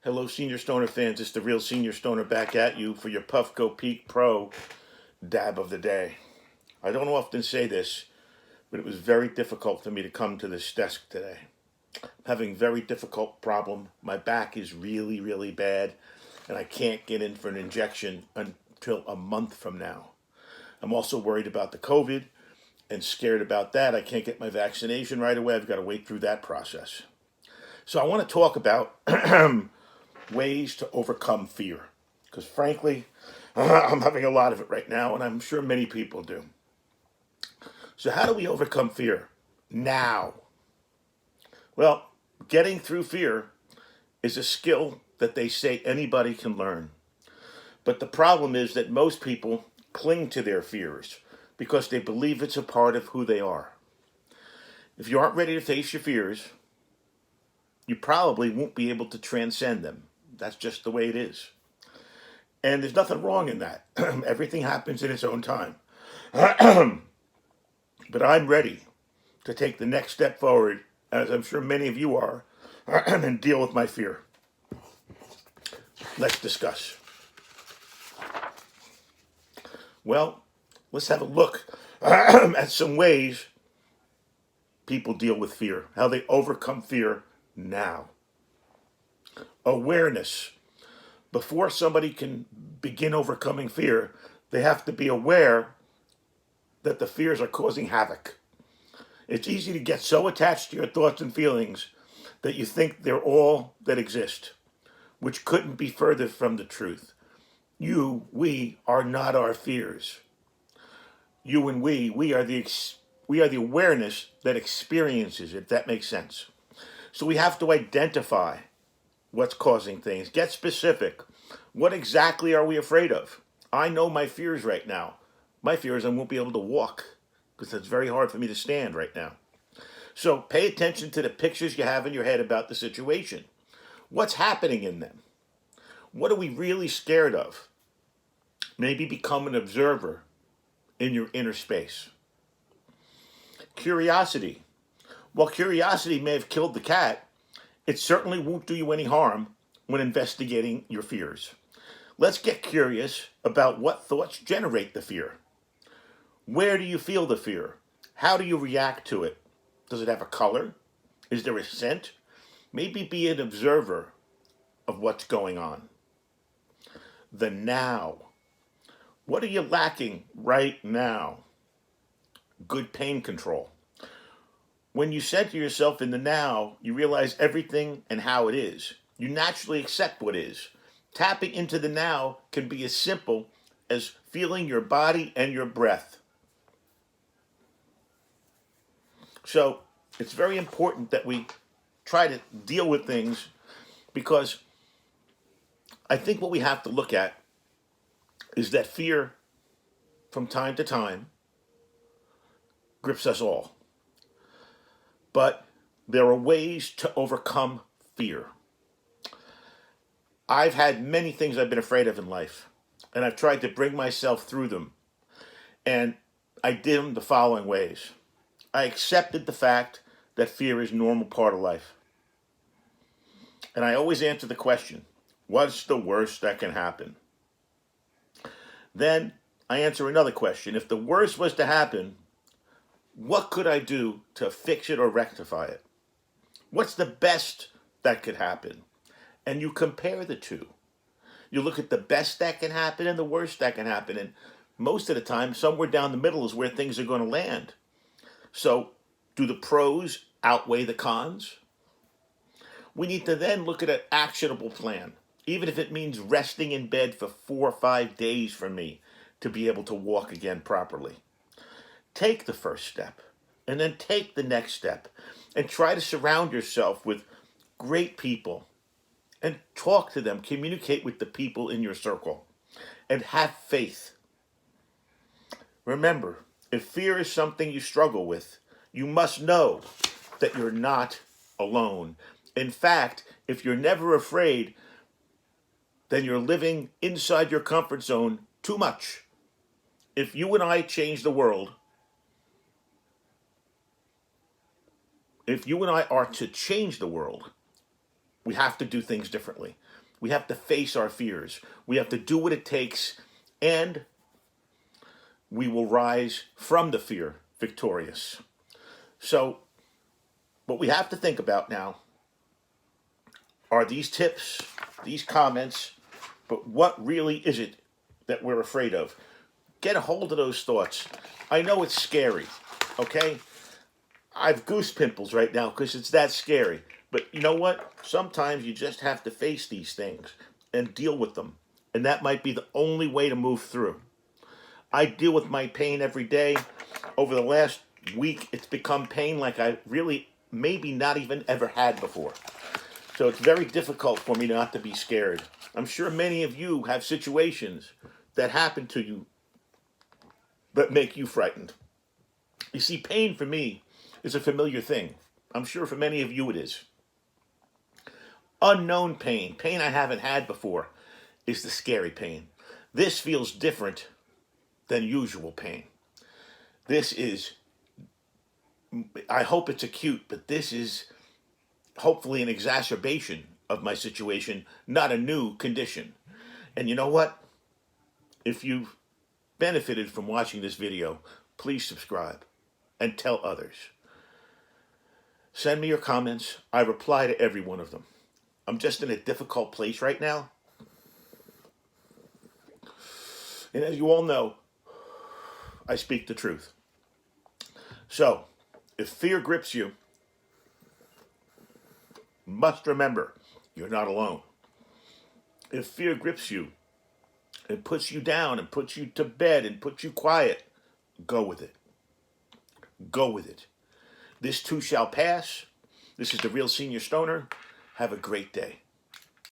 Hello, Senior Stoner fans. It's the real Senior Stoner back at you for your Puffco Peak Pro dab of the day. I don't often say this, but it was very difficult for me to come to this desk today. I'm having a very difficult problem. My back is really, really bad, and I can't get in for an injection until a month from now. I'm also worried about the COVID and scared about that. I can't get my vaccination right away. I've got to wait through that process. So I want to talk about ways to overcome fear. Because frankly, I'm having a lot of it right now, and I'm sure many people do. So how do we overcome fear now? Well, getting through fear is a skill that they say anybody can learn. But the problem is that most people cling to their fears because they believe it's a part of who they are. If you aren't ready to face your fears, you probably won't be able to transcend them. That's just the way it is. And there's nothing wrong in that. Everything happens in its own time. But I'm ready to take the next step forward, as I'm sure many of you are, and deal with my fear. Let's discuss. Well, let's have a look at some ways people deal with fear, how they overcome fear now. Awareness. Before somebody can begin overcoming fear, they have to be aware that the fears are causing havoc. It's easy to get so attached to your thoughts and feelings that you think they're all that exist, which couldn't be further from the truth. We are not our fears. You and we are the awareness that experiences it, if that makes sense. So we have to identify what's causing things. Get specific. What exactly are we afraid of? I know my fears right now. My fear is I won't be able to walk because it's very hard for me to stand right now. So pay attention to the pictures you have in your head about the situation. What's happening in them? What are we really scared of? Maybe become an observer in your inner space. Curiosity. While curiosity may have killed the cat, it certainly won't do you any harm when investigating your fears. Let's get curious about what thoughts generate the fear. Where do you feel the fear? How do you react to it? Does it have a color? Is there a scent? Maybe be an observer of what's going on. The now. What are you lacking right now? Good pain control. When you center yourself in the now, you realize everything and how it is. You naturally accept what is. Tapping into the now can be as simple as feeling your body and your breath. So it's very important that we try to deal with things because I think what we have to look at is that fear from time to time grips us all. But there are ways to overcome fear. I've had many things I've been afraid of in life, and I've tried to bring myself through them. And I did them the following ways. I accepted the fact that fear is a normal part of life. And I always answer the question, what's the worst that can happen? Then I answer another question. If the worst was to happen, what could I do to fix it or rectify it? What's the best that could happen? And you compare the two. You look at the best that can happen and the worst that can happen. And most of the time, somewhere down the middle is where things are going to land. So, do the pros outweigh the cons? We need to then look at an actionable plan, even if it means resting in bed for 4 or 5 days for me to be able to walk again properly. Take the first step, and then take the next step, and try to surround yourself with great people, and talk to them, communicate with the people in your circle, and have faith. Remember, if fear is something you struggle with, you must know that you're not alone. In fact, if you're never afraid, then you're living inside your comfort zone too much. If you and I change the world, if you and I are to change the world, We have to do things differently. We have to face our fears. We have to do what it takes, and we will rise from the fear victorious. So, what we have to think about now are these tips, these comments, but what really is it that we're afraid of? Get a hold of those thoughts. I know it's scary, okay? I've goose pimples right now because it's that scary. But you know what? Sometimes you just have to face these things and deal with them. And that might be the only way to move through. I deal with my pain every day. Over the last week, it's become pain like I really maybe not even ever had before. So it's very difficult for me not to be scared. I'm sure many of you have situations that happen to you that make you frightened. You see, pain for me is a familiar thing. I'm sure for many of you it is. Unknown pain, pain I haven't had before, is the scary pain. This feels different than usual pain. This is, I hope it's acute, but this is hopefully an exacerbation of my situation, not a new condition. And you know what? If you've benefited from watching this video, please subscribe and tell others. Send me your comments. I reply to every one of them. I'm just in a difficult place right now. And as you all know, I speak the truth. So, if fear grips you, must remember, you're not alone. If fear grips you and puts you down and puts you to bed and puts you quiet, go with it. Go with it. This too shall pass. This is the Real Senior Stoner. Have a great day.